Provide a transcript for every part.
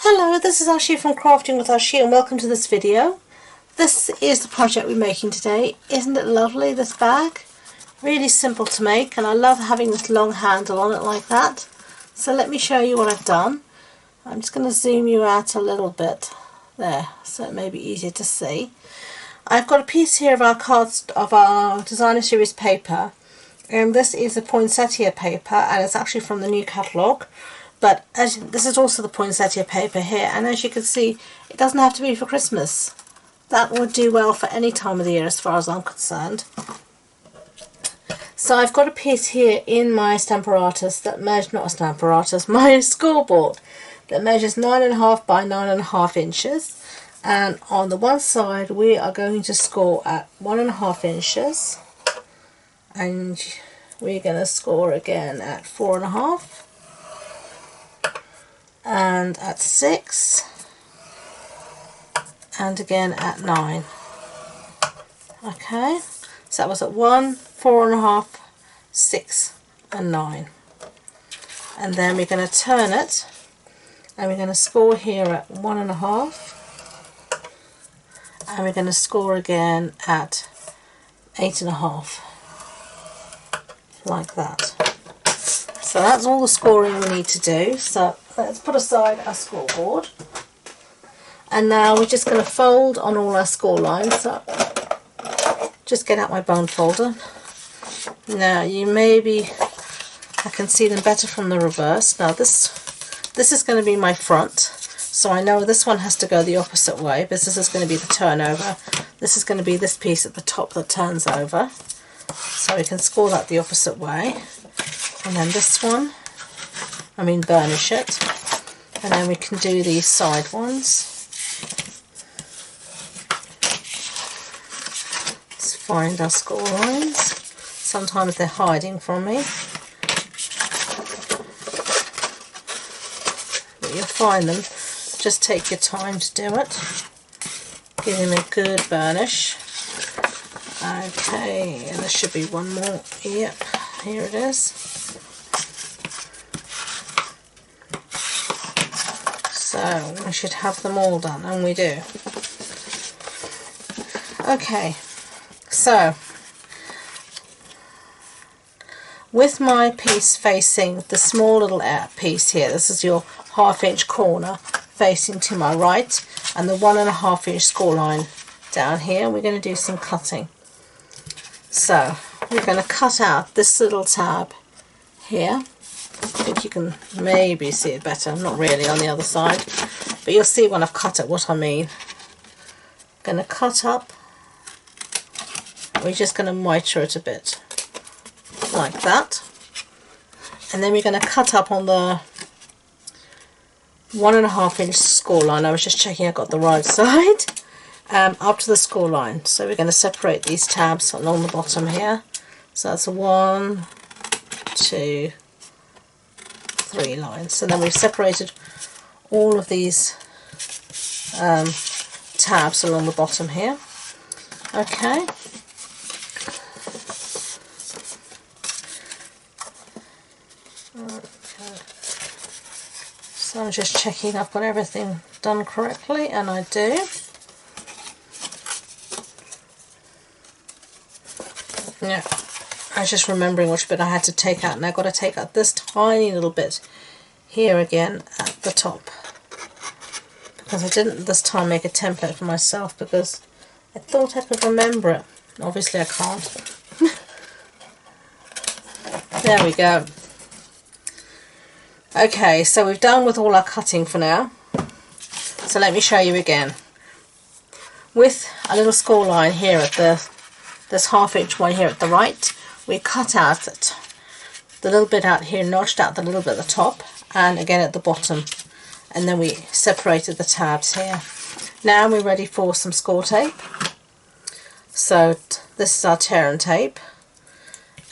Hello, this is Ashi from Crafting with Ashi and welcome to this video. This is the project we're making today. Isn't it lovely, this bag? Really simple to make, and I love having this long handle on it like that. So let me show you what I've done. I'm just going to zoom you out a little bit there so it may be easier to see. I've got a piece here of our designer series paper, and this is a poinsettia paper, and it's actually from the new catalogue. But this is also the poinsettia paper here, and as you can see, it doesn't have to be for Christmas. That would do well for any time of the year as far as I'm concerned. So I've got a piece here in my Stamparatus that measures, not a Stamparatus, my scoreboard, that measures 9.5 by 9.5 inches. And on the one side we are going to score at 1.5 inches, and we're going to score again at 4.5. and at 6, and again at 9. Okay, so that was at 1, 4.5, 6 and 9. And then we're going to turn it, and we're going to score here at 1.5, and we're going to score again at 8.5, like that. So that's all the scoring we need to do. So let's put aside our scoreboard, and now we're just going to fold on all our score lines. So just get out my bone folder. Now I can see them better from the reverse. Now this is going to be my front, so I know this one has to go the opposite way, because this is going to be the turnover. This is going to be this piece at the top that turns over, so we can score that the opposite way. And then this one, burnish it, and then we can do these side ones. Let's find our score lines. Sometimes they're hiding from me, but you'll find them. Just take your time to do it. Give them a good burnish. Okay, and there should be one more. Yep, here it is. So we should have them all done, and we do. Okay, so with my piece facing the small little piece here, this is your 1/2 inch corner facing to my right, and the 1.5 inch score line down here, we're going to do some cutting. So we're going to cut out this little tab here. I think you can maybe see it better, not really on the other side, but you'll see when I've cut it what I mean. I'm going to cut up, we're just going to mitre it a bit, like that, and then we're going to cut up on the 1.5 inch score line. I was just checking I got the right side, up to the score line. So we're going to separate these tabs along the bottom here. So that's 1, 2, 3 lines. So then we've separated all of these tabs along the bottom here. Okay. So I'm just checking I've got everything done correctly, and I do. Yeah. I was just remembering which bit I had to take out, and I've got to take out this tiny little bit here again at the top, because I didn't this time make a template for myself because I thought I could remember it. Obviously I can't. There we go. Okay, so we've done with all our cutting for now. So let me show you again. With a little score line here at this 1/2 inch one here at the right, we cut out the little bit out here, notched out the little bit at the top, and again at the bottom, and then we separated the tabs here. Now we're ready for some score tape. So this is our tear and tape,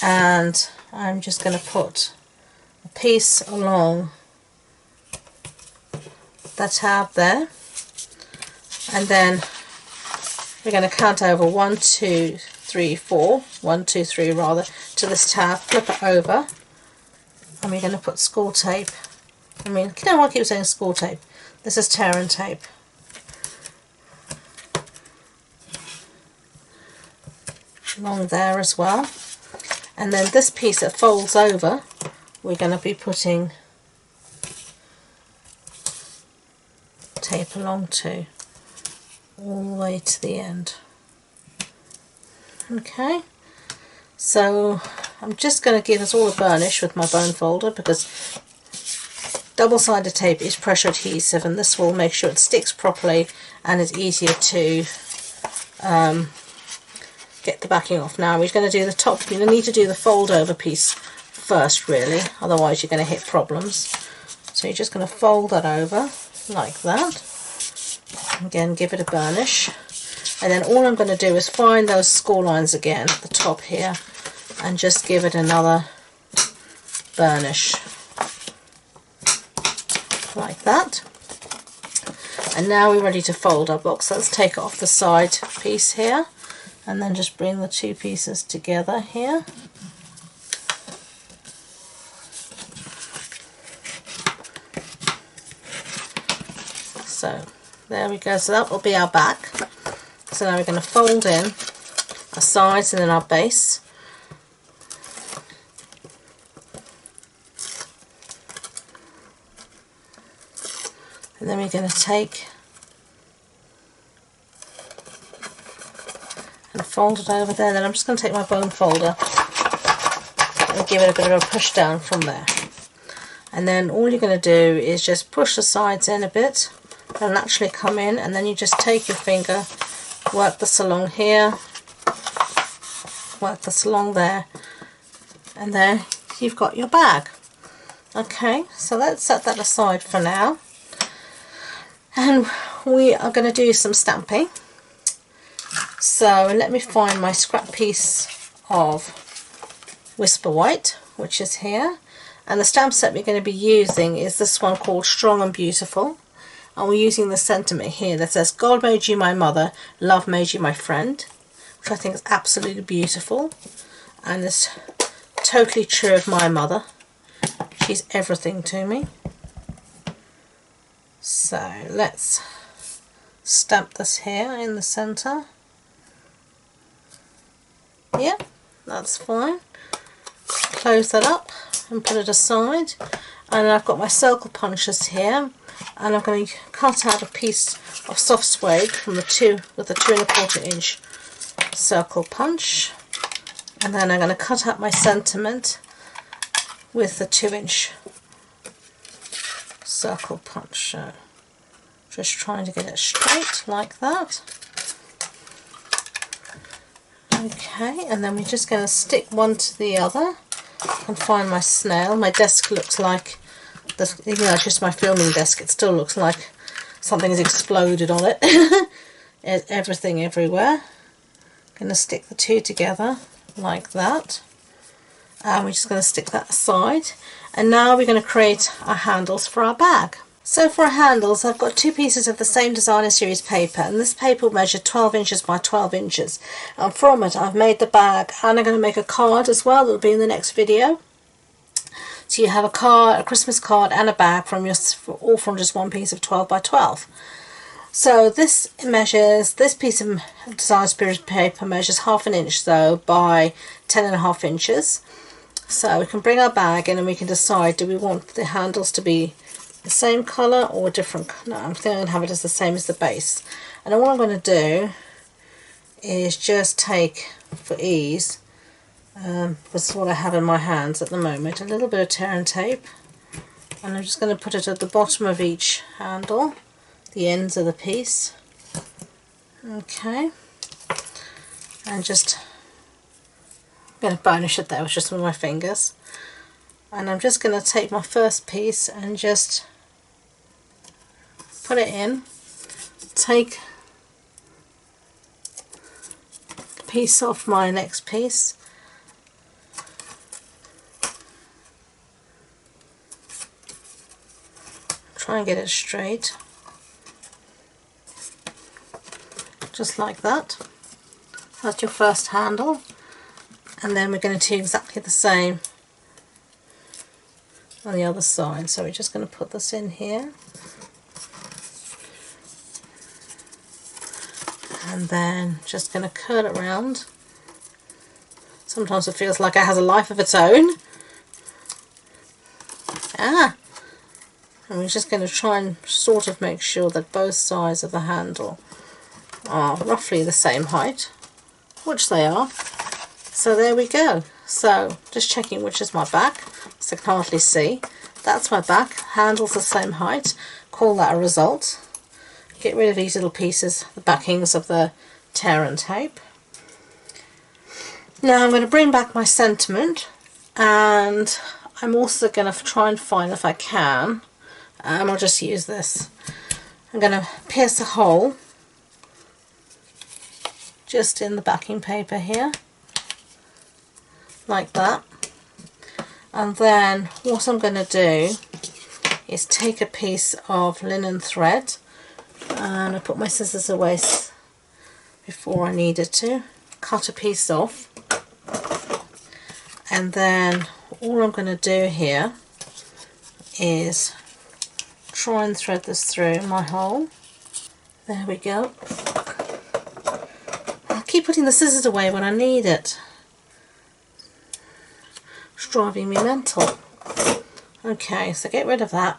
and I'm just going to put a piece along the tab there, and then we're going to count over 1, 2, 3, 4, 1, 2, 3 rather, to this tab, flip it over, and we're going to put score tape I mean, you know, I keep saying score tape. This is tear and tape. Along there as well. And then this piece that folds over, we're going to be putting tape along to, all the way to the end. Okay, so I'm just going to give us all a burnish with my bone folder, because double-sided tape is pressure adhesive, and this will make sure it sticks properly and it's easier to get the backing off. Now we're going to do the top. You're going to need to do the fold over piece first, really, otherwise you're going to hit problems. So you're just going to fold that over like that. Again, give it a burnish, and then all I'm going to do is find those score lines again at the top here and just give it another burnish like that. And now we're ready to fold our box. So let's take it off the side piece here and then just bring the two pieces together here. So there we go, so that will be our back. So now we're going to fold in our sides and then our base. And then we're going to take and fold it over there. Then I'm just going to take my bone folder and give it a bit of a push down from there. And then all you're going to do is just push the sides in a bit. They'll naturally come in, and then you just take your finger, work this along here, work this along there, and there you've got your bag. Okay, so let's set that aside for now. And we are going to do some stamping. So let me find my scrap piece of Whisper White, which is here. And the stamp set we're going to be using is this one called Strong and Beautiful. And we're using the sentiment here that says, God made you my mother, love made you my friend. Which I think is absolutely beautiful. And it's totally true of my mother. She's everything to me. So let's stamp this here in the centre. Yeah, that's fine. Close that up and put it aside. And I've got my circle punches here, and I'm going to cut out a piece of soft suede from the 2 1/4 inch circle punch, and then I'm going to cut out my sentiment with the 2-inch circle punch. So just trying to get it straight like that. Okay, and then we're just going to stick one to the other and find my snail. My desk looks like, even though it's just my filming desk, it still looks like something has exploded on it. Everything everywhere. Going to stick the two together like that. And we're just going to stick that aside. And now we're going to create our handles for our bag. So for our handles, I've got 2 pieces of the same designer series paper, and this paper will measure 12 inches by 12 inches. And from it I've made the bag, and I'm going to make a card as well that will be in the next video. So you have a card, a Christmas card and a bag from all from just one piece of 12 by 12. So this piece of designer series paper measures 1/2 inch though by 10.5 inches. So we can bring our bag in and we can decide, do we want the handles to be the same colour or different? No, I'm going to have it as the same as the base. And then what I'm going to do is just take, for ease, this is what I have in my hands at the moment, a little bit of tear and tape, and I'm just going to put it at the bottom of each handle, the ends of the piece. Okay, and just I'm going to burnish it there with just with my fingers. And I'm just going to take my first piece and just put it in, take a piece off my next piece, try and get it straight, just like that. That's your first handle, and then we're going to do exactly the same on the other side. So we're just going to put this in here. And then just going to curl it around. Sometimes it feels like it has a life of its own. And we're just going to try and sort of make sure that both sides of the handle are roughly the same height, which they are. So there we go. So just checking which is my back, so I can hardly see. That's my back, handle's the same height. Call that a result. Get rid of these little pieces, the backings of the tear and tape. Now I'm going to bring back my sentiment, and I'm also going to try and find, if I can, I'll just use this. I'm going to pierce a hole just in the backing paper here, like that. And then what I'm going to do is take a piece of linen thread, and I put my scissors away before I needed to, cut a piece off, and then all I'm going to do here is try and thread this through my hole. There we go. I'll keep putting the scissors away when I need it. It's driving me mental. Okay, so get rid of that.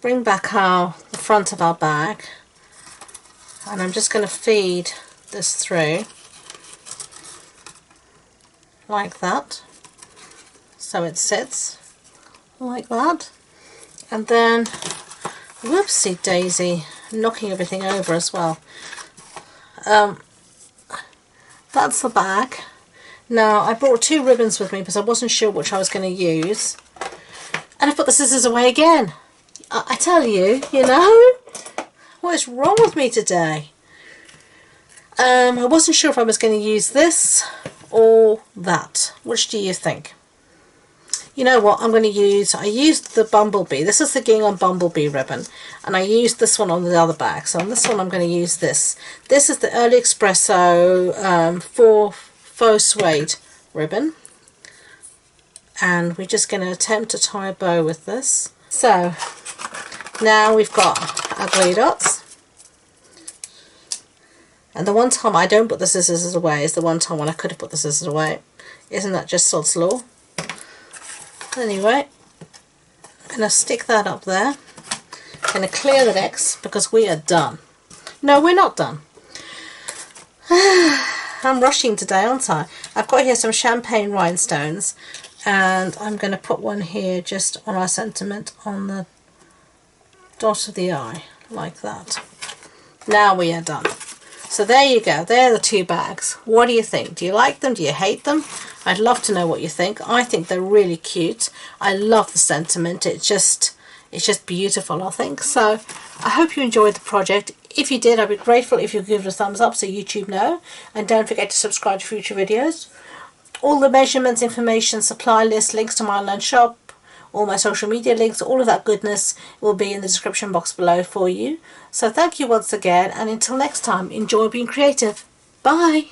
Bring back the front of our bag, and I'm just going to feed this through like that, so it sits like that. And then, whoopsie daisy, knocking everything over as well. That's the bag. Now I brought 2 ribbons with me because I wasn't sure which I was going to use, and I put the scissors away again. I tell you, you know, what is wrong with me today? I wasn't sure if I was going to use this or that. Which do you think? You know what, I used the Bumblebee. This is the Gingham Bumblebee ribbon, and I used this one on the other bag. So on this one I'm going to use this. This is the Early Espresso 4 faux suede ribbon, and we're just going to attempt to tie a bow with this. So now we've got our glue dots, and the one time I don't put the scissors away is the one time when I could have put the scissors away. Isn't that just sod's law? Anyway, I'm going to stick that up there. I'm going to clear the decks because we are done. No, we're not done. I'm rushing today, aren't I? I've got here some champagne rhinestones, and I'm going to put one here just on our sentiment on the dot of the eye, like that. Now we are done. So there you go, they're the 2 bags. What do you think? Do you like them? Do you hate them? I'd love to know what you think. I think they're really cute. I love the sentiment. It's just beautiful, I think. So I hope you enjoyed the project. If you did, I'd be grateful if you give it a thumbs up so YouTube know. And don't forget to subscribe to future videos. All the measurements, information, supply list, links to my online shop, all my social media links, all of that goodness will be in the description box below for you. So thank you once again, and until next time, enjoy being creative. Bye!